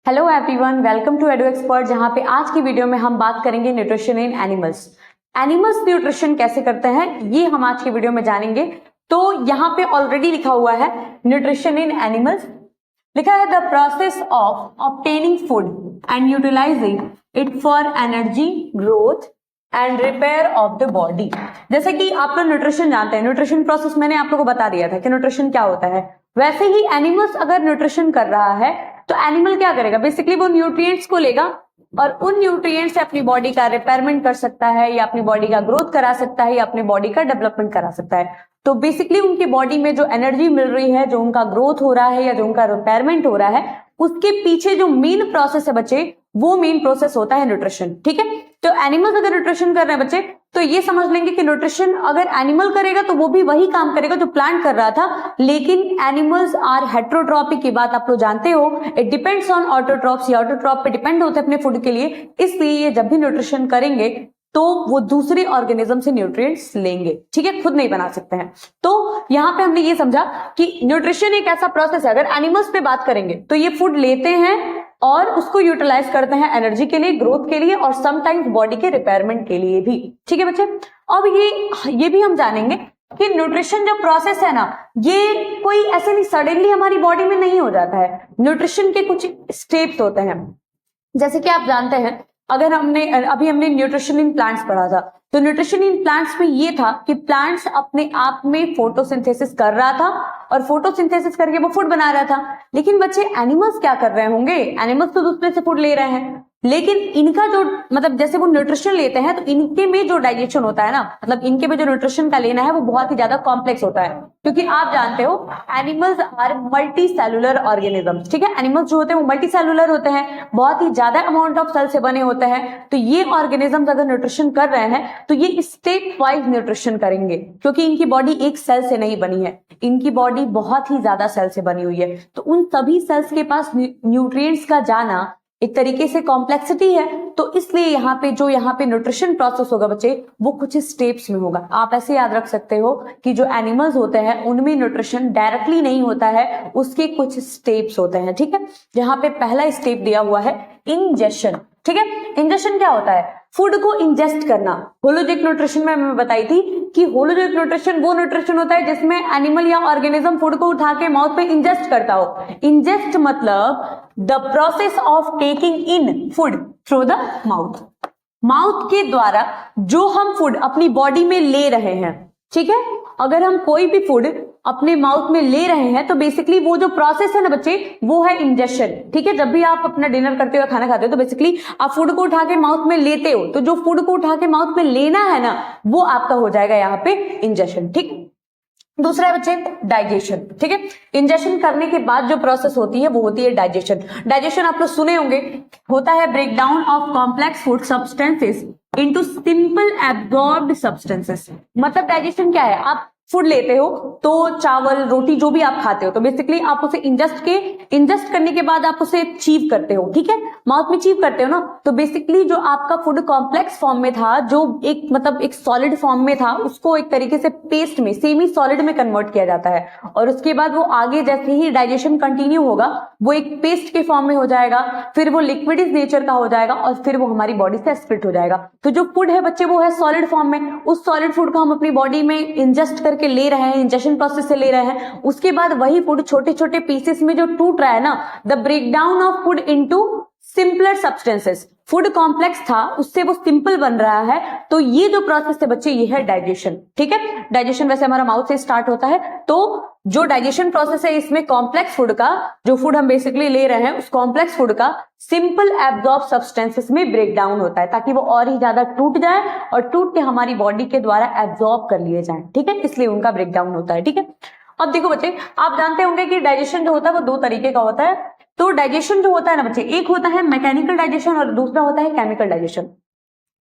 Hello everyone, welcome to Edu Expert, जहां पे आज की वीडियो में हम बात करेंगे nutrition in animals. Animals nutrition कैसे करते हैं ये हम आज की वीडियो में जानेंगे। तो यहाँ पे ऑलरेडी लिखा हुआ है न्यूट्रिशन इन एनिमल्स, लिखा है the process of obtaining food and utilising it for energy, growth and repair of the body. जैसे कि आप लोग न्यूट्रिशन जानते हैं, न्यूट्रिशन प्रोसेस मैंने आप लोगों को बता दिया था कि न्यूट्रिशन क्या होता है। वैसे ही एनिमल्स अगर न्यूट्रिशन कर रहा है तो एनिमल क्या करेगा, बेसिकली वो न्यूट्रिएंट्स को लेगा और उन न्यूट्रिएंट्स से अपनी बॉडी का रिपेयरमेंट कर सकता है, या अपनी बॉडी का ग्रोथ करा सकता है, या अपनी बॉडी का डेवलपमेंट करा सकता है। तो बेसिकली उनकी बॉडी में जो एनर्जी मिल रही है, जो उनका ग्रोथ हो रहा है या जो उनका रिपेयरमेंट हो रहा है, उसके पीछे जो मेन प्रोसेस है बच्चे, वो मेन प्रोसेस होता है न्यूट्रिशन। ठीक है, तो एनिमल्स अगर न्यूट्रिशन कर रहे हैं बच्चे, तो ये समझ लेंगे कि न्यूट्रिशन अगर एनिमल करेगा तो वो भी वही काम करेगा जो प्लांट कर रहा था। लेकिन एनिमल्स आर हेट्रोट्रॉपिक की बात आप लोग जानते हो, इट डिपेंड्स ऑन ऑटोट्रॉप्स, ये ऑटोट्रॉप पे डिपेंड होते हैं अपने फूड के लिए। इसलिए ये जब भी न्यूट्रिशन करेंगे तो वो दूसरे ऑर्गेनिज्म से न्यूट्रिएंट्स लेंगे, ठीक है, खुद नहीं बना सकते हैं। तो यहाँ पे हमने ये समझा कि न्यूट्रिशन एक ऐसा प्रोसेस है, अगर एनिमल्स पे बात करेंगे तो ये फूड लेते हैं और उसको यूटिलाइज करते हैं एनर्जी के लिए, ग्रोथ के लिए और समटाइम्स बॉडी के रिपेयरमेंट के लिए भी। ठीक है बच्चे, अब ये भी हम जानेंगे कि न्यूट्रिशन जो प्रोसेस है ना, ये कोई ऐसे नहीं सडनली हमारी बॉडी में नहीं हो जाता है। न्यूट्रिशन के कुछ स्टेप्स होते हैं। जैसे कि आप जानते हैं, अगर हमने न्यूट्रिशन इन प्लांट्स पढ़ा था, तो न्यूट्रिशन इन प्लांट्स में ये था कि प्लांट्स अपने आप में फोटोसिंथेसिस कर रहा था और फोटोसिंथेसिस करके वो फूड बना रहा था। लेकिन बच्चे एनिमल्स क्या कर रहे होंगे, एनिमल्स तो दूसरे से फूड ले रहे हैं, लेकिन इनका जो मतलब जैसे वो न्यूट्रिशन लेते हैं तो इनके में जो डाइजेशन होता है ना, मतलब इनके में जो न्यूट्रिशन का लेना है वो बहुत ही ज्यादा कॉम्प्लेक्स होता है। क्योंकि आप जानते हो animals are multicellular organisms. ठीक है, एनिमल्स जो होते हैं वो मल्टी सेलुलर होते हैं, बहुत ही ज्यादा अमाउंट ऑफ सेल से बने होते हैं। तो ये ऑर्गेनिजम्स अगर न्यूट्रिशन कर रहे हैं तो ये स्टेप वाइज न्यूट्रिशन करेंगे, क्योंकि इनकी बॉडी एक सेल से नहीं बनी है, इनकी बॉडी बहुत ही ज्यादा सेल से बनी हुई है। तो उन सभी सेल्स के पास न्यूट्रिएंट्स का जाना एक तरीके से कॉम्प्लेक्सिटी है। तो इसलिए यहाँ पे न्यूट्रिशन प्रोसेस होगा बच्चे, वो कुछ स्टेप्स में होगा। आप ऐसे याद रख सकते हो कि जो एनिमल्स होते हैं उनमें न्यूट्रिशन डायरेक्टली नहीं होता है, उसके कुछ स्टेप्स होते हैं। ठीक है, जहाँ पे पहला स्टेप दिया हुआ है इंजेशन। ठीक है, इंजेशन क्या होता है, फूड को इंजेस्ट करना। होलोजिक न्यूट्रिशन में मैं बताई थी कि होलोजिक न्यूट्रिशन वो न्यूट्रिशन होता है जिसमें एनिमल या ऑर्गेनिज्म फूड को उठा के माउथ पे इंजेस्ट करता हो। इंजेस्ट मतलब the process of taking in food through the mouth. Mouth के द्वारा जो हम फूड अपनी बॉडी में ले रहे हैं, ठीक है, अगर हम कोई भी फूड अपने माउथ में ले रहे हैं तो बेसिकली वो जो प्रोसेस है ना बच्चे, वो है इंजेशन। ठीक है, जब भी आप अपना डिनर करते हो या खाना खाते हो तो बेसिकली आप फूड को उठा के माउथ में लेते हो, तो जो फूड को उठा के माउथ में लेना है ना, वो आपका हो जाएगा यहाँ पे इंजेशन। ठीक, दूसरा बच्चे डाइजेशन। ठीक है, इंजेशन करने के बाद जो प्रोसेस होती है वो होती है डाइजेशन। डाइजेशन आप लोग सुने होंगे, होता है break down of complex food substances into simple absorbed substances. मतलब डाइजेशन क्या है, आप फूड लेते हो तो चावल रोटी जो भी आप खाते हो, तो बेसिकली आप उसे इंजेस्ट करने के बाद आप उसे चीव करते हो। ठीक है, माउथ में चीव करते हो ना, तो बेसिकली जो आपका फूड कॉम्प्लेक्स फॉर्म में था, जो एक सॉलिड फॉर्म में था, उसको एक तरीके से पेस्ट में, सेमी सॉलिड में कन्वर्ट किया जाता है। और उसके बाद वो आगे जैसे ही डाइजेशन कंटिन्यू होगा वो एक पेस्ट के फॉर्म में हो जाएगा, फिर वो लिक्विड इस नेचर का हो जाएगा और फिर वो हमारी बॉडी से एक्सक्रीट हो जाएगा। तो जो फूड है बच्चे वो है सॉलिड फॉर्म में, उस सॉलिड फूड को हम अपनी बॉडी में इंजेस्ट के ले रहे हैं, इंजेक्शन प्रोसेस से ले रहे हैं। उसके बाद वही फूड छोटे छोटे पीसेस में जो टूट रहा है ना, the breakdown of food into simpler substances. Food complex था, उससे वो सिंपल बन रहा है। तो ये जो प्रोसेस है बच्चे, ये है डाइजेशन। ठीक है, डाइजेशन वैसे हमारा माउथ से स्टार्ट होता है। तो जो डाइजेशन प्रोसेस है इसमें कॉम्प्लेक्स फूड का, जो फूड हम बेसिकली ले रहे हैं, उस कॉम्प्लेक्स फूड का सिंपल एब्जॉर्ब सब्सटेंसेस में ब्रेक डाउन होता है, ताकि वो और ही ज्यादा टूट जाए और टूट के हमारी बॉडी के द्वारा एब्जॉर्ब कर लिए जाए। ठीक है, इसलिए उनका ब्रेक डाउन होता है। ठीक है, अब देखो बच्चे, आप जानते होंगे कि डाइजेशन जो होता है वो दो तरीके का होता है। तो डाइजेशन जो होता है ना बच्चे, एक होता है मैकेनिकल डाइजेशन और दूसरा होता है केमिकल डाइजेशन।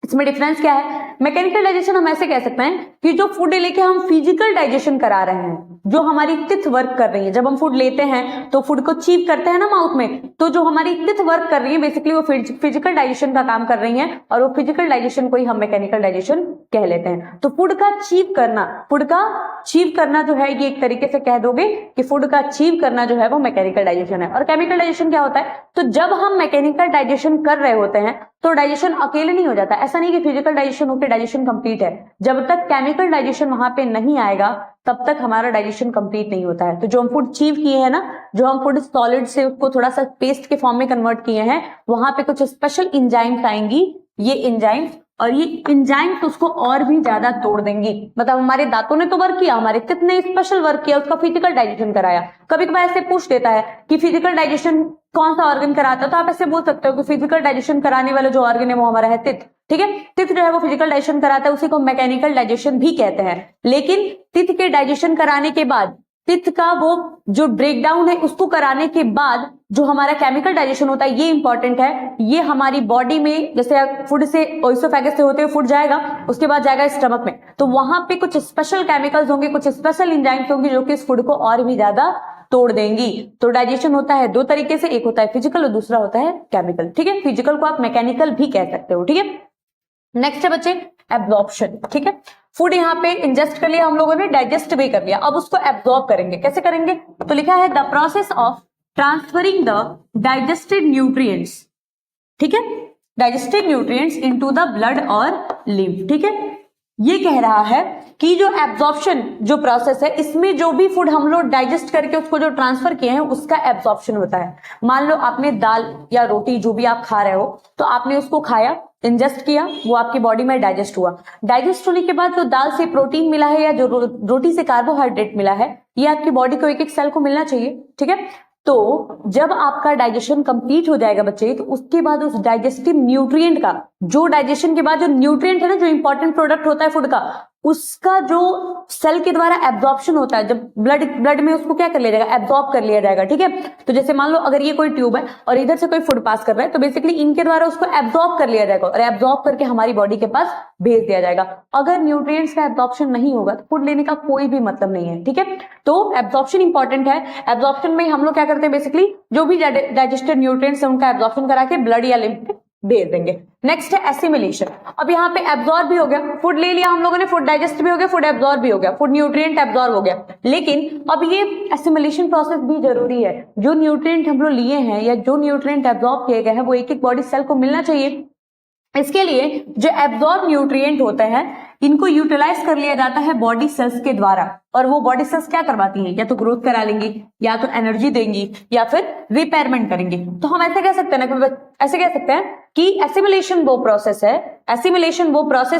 इसमें डिफरेंस क्या है, मैकेनिकल डाइजेशन हम ऐसे कह सकते हैं कि जो फूड लेके हम फिजिकल डाइजेशन करा रहे हैं, जो हमारी टिथ वर्क कर रही है, जब हम फूड लेते हैं तो फूड को चीव करते हैं ना माउथ में, तो जो हमारी टिथ वर्क कर रही है बेसिकली वो फिजिकल डाइजेशन का काम कर रही है, और वो फिजिकल डाइजेशन को ही हम मैकेनिकल डाइजेशन कह लेते हैं। तो फूड का चीव करना जो है, ये एक तरीके से कह दोगे कि फूड का चीव करना जो है वो मैकेनिकल डाइजेशन है। और केमिकल डाइजेशन क्या होता है? तो जब हम मैकेनिकल डाइजेशन कर रहे होते हैं तो डाइजेशन अकेले नहीं हो जाता। ऐसा नहीं कि फिजिकल डाइजेशन होकर डाइजेशन कंप्लीट है, जब तक केमिकल डाइजेशन वहां पे नहीं आएगा तब तक हमारा डाइजेशन कंप्लीट नहीं होता है। तो जो हम फूड चीव किए हैं ना, जो हम फूड सॉलिड से उसको थोड़ा सा पेस्ट के फॉर्म में कन्वर्ट किए हैं, वहां पे कुछ स्पेशल इंजाइम्स आएंगी, ये इंजाइम्स, और ये इंजाइम्स उसको और भी ज्यादा तोड़ देंगी। मतलब हमारे दांतों ने तो वर्क किया, हमारे कितने स्पेशल वर्क किया, उसका फिजिकल डाइजेशन कराया। कभी कभी ऐसे पूछ देता है कि फिजिकल डाइजेशन कौन सा ऑर्गन कराता है, तो आप ऐसे बोल सकते हो कि फिजिकल डाइजेशन कराने वाला जो ऑर्गन है वो हमारा है तित। ठीक है, तित जो है वो फिजिकल डाइजेशन कराता है, उसी को मैकेनिकल डाइजेशन भी कहते हैं। लेकिन तित के डाइजेशन कराने के बाद, तित का वो जो ब्रेकडाउन है उसको कराने के बाद जो हमारा केमिकल डाइजेशन होता है, ये इंपॉर्टेंट है। ये हमारी बॉडी में, जैसे फूड से ओइसोफेगस से होते हुए फूड जाएगा, उसके बाद जाएगा स्टमक में, तो वहां पे कुछ स्पेशल केमिकल्स होंगे, कुछ स्पेशल एंजाइम्स होंगे जो कि इस फूड को और भी ज्यादा तोड़ देंगी। तो डाइजेशन होता है दो तरीके से, एक होता है फिजिकल और दूसरा होता है केमिकल। ठीक है, फिजिकल को आप मैकेनिकल भी कह सकते हो। ठीक है, नेक्स्ट है बच्चे एब्जॉर्प्शन। ठीक है, फूड यहाँ पे इंजेस्ट कर लिया हम लोगों ने, डाइजेस्ट भी कर लिया, अब उसको एब्जॉर्ब करेंगे। कैसे करेंगे? तो लिखा है the process of transferring the digested nutrients. ठीक है, digested nutrients into the blood और लिम्फ। ठीक है, ये कह रहा है कि जो एब्जॉर्प्शन जो प्रोसेस है, इसमें जो भी फूड हम लोग डाइजेस्ट करके उसको जो ट्रांसफर किए हैं उसका एब्जॉर्प्शन होता है। मान लो आपने दाल या रोटी जो भी आप खा रहे हो, तो आपने उसको खाया, इंजेस्ट किया, वो आपकी बॉडी में डाइजेस्ट हुआ। डाइजेस्ट होने के बाद जो दाल से प्रोटीन मिला है या जो रोटी से कार्बोहाइड्रेट मिला है, ये आपकी बॉडी को एक एक सेल को मिलना चाहिए। ठीक है, तो जब आपका डाइजेशन कंप्लीट हो जाएगा बच्चे, तो उसके बाद उस डाइजेस्टिव न्यूट्रिएंट का, जो डाइजेशन के बाद जो न्यूट्रिएंट है ना, जो इंपॉर्टेंट प्रोडक्ट होता है फूड का, उसका जो सेल के द्वारा एब्जॉर्प्शन होता है, जब ब्लड में उसको क्या कर लिया जाएगा? एब्जॉर्ब कर लिया जाएगा। ठीक है, तो जैसे मान लो अगर ये कोई ट्यूब है और इधर से कोई फूड पास कर रहा है, तो बेसिकली इनके द्वारा उसको एब्जॉर्ब कर लिया जाएगा और एब्जॉर्ब करके हमारी बॉडी के पास भेज दिया जाएगा। अगर न्यूट्रिएंट्स का एब्जॉर्प्शन नहीं होगा तो फूड लेने का कोई भी मतलब नहीं है। ठीक है, तो एब्जॉर्प्शन इंपॉर्टेंट है। एब्जॉर्प्शन में हम लोग क्या करते हैं, बेसिकली जो भी डाइजेस्टेड न्यूट्रिएंट्स है उनका एब्जॉर्प्शन करा के ब्लड या लिम्फ में भेज देंगे। नेक्स्ट है एसिमिलेशन। अब यहाँ पे एब्जॉर्ब भी हो गया, फूड ले लिया हम लोगों ने, फूड डाइजेस्ट भी हो गया, फूड एब्जॉर्ब भी हो गया, फूड न्यूट्रिएंट एब्जॉर्ब हो गया। लेकिन अब ये एसिमिलेशन प्रोसेस भी जरूरी है। जो न्यूट्रिएंट हम लोग लिए हैं या जो न्यूट्रिएंट एब्जॉर्ब किए गए हैं, वो एक एक बॉडी सेल को मिलना चाहिए। इसके लिए जो एब्जॉर्ब न्यूट्रिएंट होते हैं, इनको यूटिलाइज कर लिया जाता है बॉडी सेल्स के द्वारा, और वो बॉडी सेल्स क्या करवाती हैं? या तो ग्रोथ करा लेंगी, या तो एनर्जी देंगी, या फिर रिपेयरमेंट करेंगी। तो हम ऐसे कह सकते हैं ना, ऐसे कह सकते हैं कि एसिमिलेशन वो प्रोसेस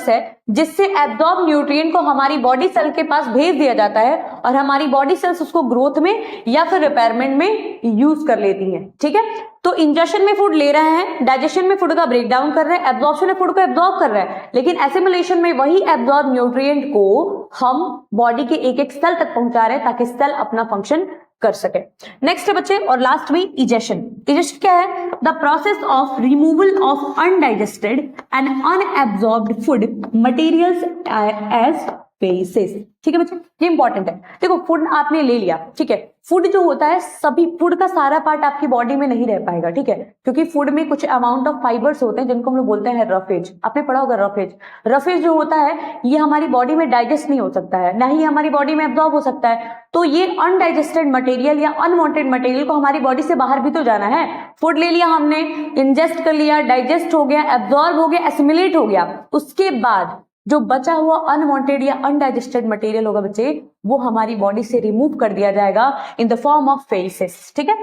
है जिससे एब्जॉर्ब न्यूट्रिएंट को हमारी बॉडी सेल के पास भेज दिया जाता है और हमारी बॉडी सेल्स उसको ग्रोथ में या फिर रिपेयरमेंट में यूज कर लेती हैं। ठीक है, तो इंजेक्शन में फूड ले रहे हैं, डाइजेशन में फूड का ब्रेकडाउन कर रहे हैं, एब्जॉर्प्शन में फूड को एब्जॉर्ब कर रहे हैं, लेकिन एसिमिलेशन में वही एब्जॉर्ब न्यूट्रिएंट को हम बॉडी के एक एक सेल तक पहुंचा रहे हैं ताकि सेल अपना फंक्शन कर सके। नेक्स्ट है बच्चे, और लास्ट में इजेशन। इजेशन क्या है? The process of removal of undigested and unabsorbed food materials as faeces. ठीक है बच्चे, ये इंपॉर्टेंट है। देखो, फूड आपने ले लिया, ठीक है, फूड जो होता है, सभी फूड का सारा पार्ट आपकी बॉडी में नहीं रह पाएगा। ठीक है, क्योंकि फूड में कुछ अमाउंट ऑफ फाइबर्स होते हैं जिनको हम लोग बोलते हैं रफेज। आपने पढ़ा होगा रफेज। रफेज जो होता है ये हमारी बॉडी में डाइजेस्ट नहीं हो सकता है, ना ही हमारी बॉडी में एब्जॉर्ब हो सकता है। तो ये अनडाइजेस्टेड मटेरियल या अनवांटेड मटेरियल को हमारी बॉडी से बाहर भी तो जाना है। फूड ले लिया हमने, इंजेस्ट कर लिया, डाइजेस्ट हो गया, एब्जॉर्ब हो गया, एसिमिलेट हो गया, उसके बाद जो बचा हुआ अनवांटेड या अनडाइजेस्टेड मटेरियल होगा बच्चे, वो हमारी बॉडी से रिमूव कर दिया जाएगा in the form of faces. ठीक है,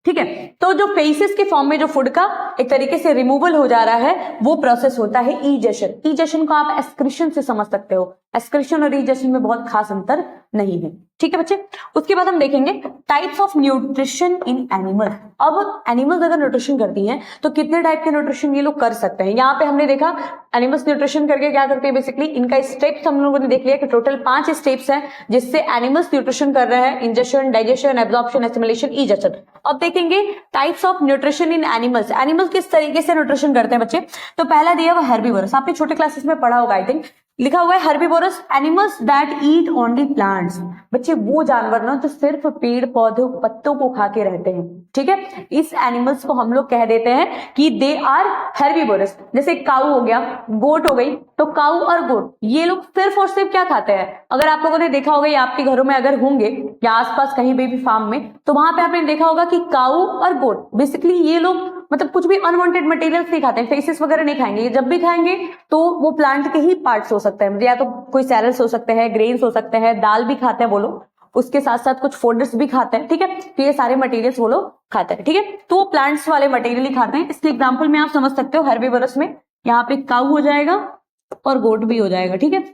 ठीक है, तो जो फेसेस के फॉर्म में जो फूड का एक तरीके से रिमूवल हो जा रहा है, वो प्रोसेस होता है इजेशन। इजेशन को आप एक्सक्रीशन से समझ सकते हो। एक्सक्रीशन और इजेशन में बहुत खास अंतर नहीं है। ठीक है बच्चे, उसके बाद हम देखेंगे types of nutrition in animals. अब एनिमल्स अगर न्यूट्रिशन करती हैं तो कितने टाइप के न्यूट्रिशन ये लोग कर सकते हैं। यहाँ पे हमने देखा एनिमल्स न्यूट्रिशन करके क्या करते हैं, बेसिकली इनका स्टेप्स हम लोगों ने देख लिया कि टोटल 5 स्टेप्स हैं जिससे एनिमल्स न्यूट्रिशन कर रहे हैं, injection, digestion, absorption, assimilation, ejection. अब देखेंगे types of nutrition in animals. Animals किस तरीके से न्यूट्रिशन करते हैं बच्चे। तो पहला दिया हुआ हेर्बिवोरस, आपने छोटे क्लासेस में पढ़ा होगा आई थिंक, लिखा हुआ है herbivorous animals that eat only plants. बच्चे वो जानवर ना जो सिर्फ पेड़ पौधों पत्तों को खा के रहते हैं। ठीक है, इस एनिमल्स को हम लोग कह देते हैं कि दे आर हेर्बिवोरस। जैसे काऊ हो गया, गोट हो गई, तो काऊ और गोट ये लोग सिर्फ और सिर्फ क्या खाते हैं। अगर आप लोगों ने देखा होगा या आपके घरों में अगर होंगे या आसपास कहीं भी फार्म में, तो वहां पे आपने देखा होगा कि काऊ और गोट बेसिकली ये लोग मतलब कुछ भी अनवांटेड मटेरियल्स नहीं खाते हैं, फेसेस वगैरह नहीं खाएंगे। ये जब भी खाएंगे तो वो प्लांट के ही पार्ट्स हो सकते हैं, या तो कोई सैलड्स हो सकते हैं, ग्रेन्स हो सकते हैं, दाल भी खाते हैं वो लोग, उसके साथ साथ कुछ फोडर्स भी खाते हैं। ठीक है, तो ये सारे मटेरियल्स वो लोग खाते हैं। ठीक है, तो वो प्लांट्स वाले मटेरियल ही खाते हैं। इसके एग्जाम्पल में आप समझ सकते हो हेर्बिवोरस में यहाँ पे काऊ हो जाएगा और गोट भी हो जाएगा। ठीक है,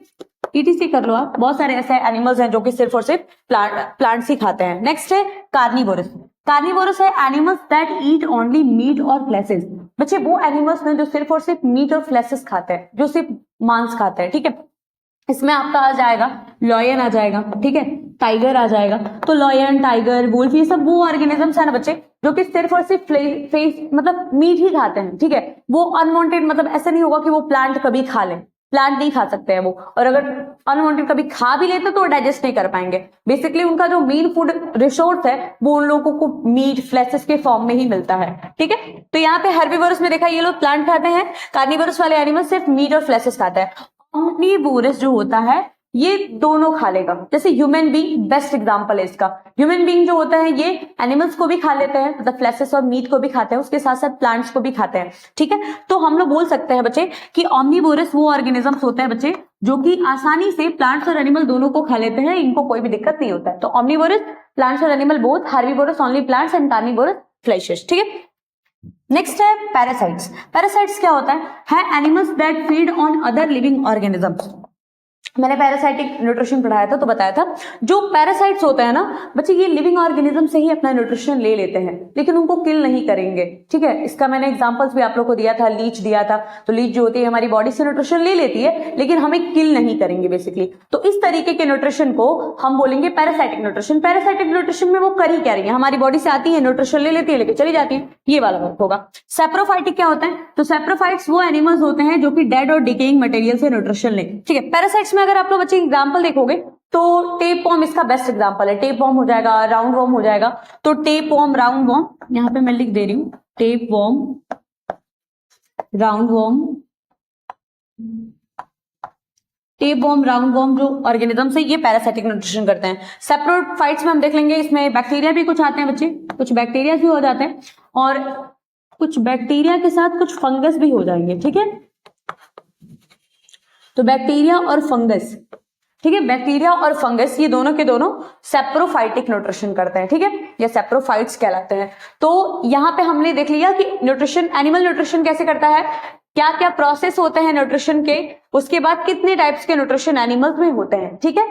ईटीसी कर लो आप। बहुत सारे ऐसे एनिमल्स हैं जो कि सिर्फ और सिर्फ प्लांट्स ही खाते हैं। नेक्स्ट है कार्निवोरस। कार्निवोरस है animals that eat only meat और फ्लेसेस। बच्चे वो एनिमल्स हैं जो सिर्फ और सिर्फ मीट और फ्लेसेस खाते हैं, जो सिर्फ मांस खाते हैं। ठीक है, इसमें आपका आ जाएगा लॉयन आ जाएगा, ठीक है, टाइगर आ जाएगा। तो लॉयन, टाइगर, वुल्फ ये सब वो ऑर्गेनिजम्स है ना बच्चे जो कि सिर्फ और सिर्फ फेस मतलब मीट ही खाते हैं। ठीक है, वो अनवांटेड मतलब ऐसा नहीं होगा कि वो प्लांट कभी खा लें, प्लांट नहीं खा सकते हैं वो, और अगर अनवांटेड कभी खा भी लेते तो डाइजेस्ट नहीं कर पाएंगे। बेसिकली उनका जो मेन फूड रिसोर्स है वो उन लोगों को मीट फ्लेसेस के फॉर्म में ही मिलता है। ठीक है, तो यहाँ पे हेर्बिवोरस में देखा ये लोग प्लांट खाते हैं, कार्निवोरस वाले एनिमल सिर्फ मीट और फ्लेसेस खाते हैं। ऑम्निवोरस जो होता है ये दोनों खा लेगा। जैसे ह्यूमन बीइंग बेस्ट एग्जांपल है इसका। ह्यूमन बीइंग जो होता है ये एनिमल्स को भी खा लेते हैं, मतलब फ्लेसेस और मीट को भी खाते हैं, उसके साथ साथ प्लांट्स को भी खाते हैं। ठीक है, तो हम लोग बोल सकते हैं बच्चे कि ऑम्निवोरस वो ऑर्गेनिजम्स होते हैं बच्चे जो कि आसानी से प्लांट्स और एनिमल दोनों को खा लेते हैं, इनको कोई भी दिक्कत नहीं होता है। तो ऑम्निवोरस प्लांट्स और animal both, herbivorous only plants and carnivorous fleshes. ठीक है, नेक्स्ट है पैरासाइट्स। पैरासाइट्स क्या होता है animals that feed on other living organisms. मैंने पैरासाइटिक न्यूट्रिशन पढ़ाया था तो बताया था जो पैरासाइट्स होते हैं ना बच्चे ये लिविंग ऑर्गेनिज्म से ही अपना न्यूट्रिशन ले लेते हैं, लेकिन उनको किल नहीं करेंगे। ठीक है, इसका मैंने एग्जांपल्स भी आप लोग को दिया था, लीच दिया था। तो लीच जो होती है हमारी बॉडी से न्यूट्रिशन ले लेती है लेकिन हमें किल नहीं करेंगे बेसिकली। तो इस तरीके के न्यूट्रिशन को हम बोलेंगे पैरासाइटिक न्यूट्रिशन। पैरासाइटिक न्यूट्रिशन में वो कर ही क्या रही है, हमारी बॉडी से आती है, न्यूट्रिशन ले लेती है, लेके चली जाती है, ये वाला वर्क होगा। सैप्रोफाइटिक क्या होता है, तो सैप्रोफाइट्स वो एनिमल्स होते हैं जो कि डेड और डिकेइंग मटेरियल से न्यूट्रिशन ले। ठीक है, पैरासाइट्स में अगर आप लोग बच्चे एग्जांपल देखोगे तो टेपवर्म इसका बेस्ट एग्जांपल है। टेपवर्म हो जाएगा, राउंड वर्म हो जाएगा। तो टेपवर्म, राउंड वर्म, यहां पे मैं लिख दे रही हूं tapeworm, round worm, tapeworm, round worm जो ऑर्गेनिजम्स है ये पैरासाइटिक न्यूट्रिशन करते हैं। सैप्रोफाइट्स में हम देख लेंगे इसमें बैक्टीरिया भी कुछ आते हैं बच्चे, कुछ बैक्टीरिया भी हो जाते हैं और कुछ बैक्टीरिया के साथ कुछ फंगस भी हो जाएंगे। ठीक है, तो बैक्टीरिया और फंगस, ठीक है, बैक्टीरिया और फंगस ये दोनों के दोनों सैप्रोफाइटिक न्यूट्रिशन करते हैं। ठीक है, ये सैप्रोफाइट्स कहलाते हैं। तो यहां पे हमने देख लिया कि न्यूट्रिशन, एनिमल न्यूट्रिशन कैसे करता है, क्या क्या प्रोसेस होते हैं न्यूट्रिशन के, उसके बाद कितने टाइप्स के न्यूट्रिशन एनिमल्स में होते हैं। ठीक है,